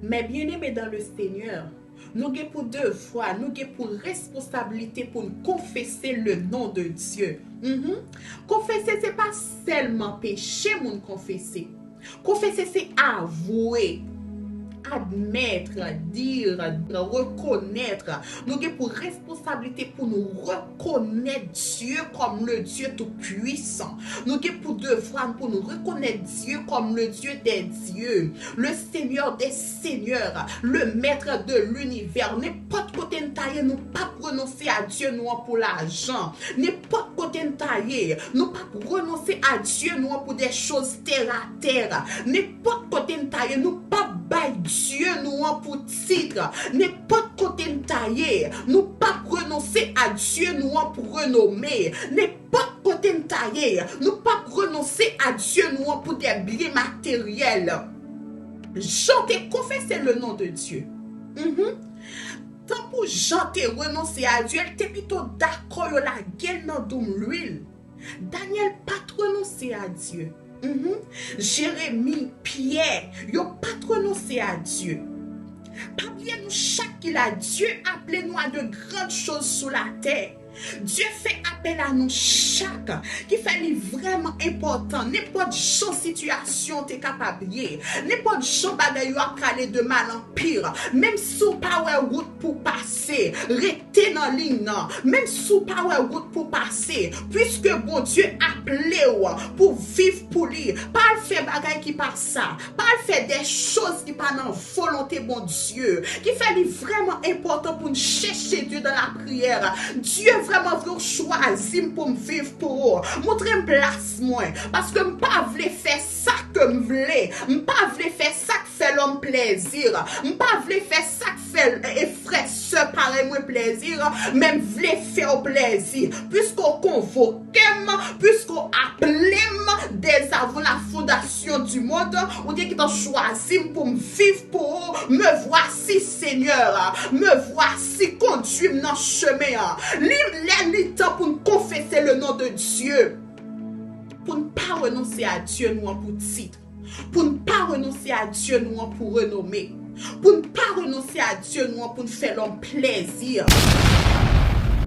Mais bien aimé dans le Seigneur, nous avons pour devoir, nous avons pour responsabilité pour nous confesser le nom de Dieu. Confesser, ce n'est pas seulement péché, mon confesser. Confesser, c'est avouer, admettre, dire, reconnaître. Nous avons pour responsabilité pour nous reconnaître Dieu comme le Dieu tout-puissant. Nous avons pour devoir pour nous reconnaître Dieu comme le Dieu des dieux, le Seigneur des seigneurs, le maître de l'univers. N'importe côté taillé, nous pas renoncer à Dieu nous pour l'argent. N'importe côté taillé, nous pas renoncer à Dieu nous pour des choses terre à terre. N'importe côté taillé, nous pas bailler Dieu nous pour titre. N'importe côté taillé, nous pas renoncer à Dieu nous pour renommer. N'importe côté taillé, nous pas renoncer à Dieu nous pour des biens matériels. Chantez, confessez le nom de Dieu. Tant pour chanter, renoncer à Dieu, elle était plutôt d'accord la gueule dans l'huile. Daniel pas renoncer à Dieu. Jérémie, Pierre, ils n'ont pas renoncé à Dieu. Pas bien nous chaque qu'il a Dieu appelez-nous à de grandes choses sur la terre. Dieu fait appel à nous chaque qui fait vraiment important. N'importe quelle situation t'es capable, n'importe quelle bagaille à caler de mal en pire, même sous power route pour passer, rester dans ligne, même sous power route pour passer, puisque bon Dieu appelé pour vivre pour lui, pas le faire bagaille qui passe ça, pas le faire des choses qui pas dans volonté bon Dieu, qui fait vraiment important pour nous chercher Dieu dans la prière. Dieu vraiment veut choisir pour me vivre pour eux. Montrer une place moi. Parce que je ne pas faire ça que je voulais. Je ne pas faire ça que fait l'homme plaisir. Je ne pas faire ça que fait frère soeur pareil moi plaisir. Même voulais faire plaisir. Puisqu'on convoque, puisqu'on appelé dès avant la fondation du monde, ou dit qu'ils ont choisi pour me vivre pour eux. Me voici Seigneur. Me voici conduire dans le chemin. Les temps pour nous confesser le nom de Dieu. Pour ne pas renoncer à Dieu nous pour titre. Pour ne pas renoncer à Dieu nous pour renommer. Pour ne pas renoncer à Dieu nous pour nous faire l'homme plaisir.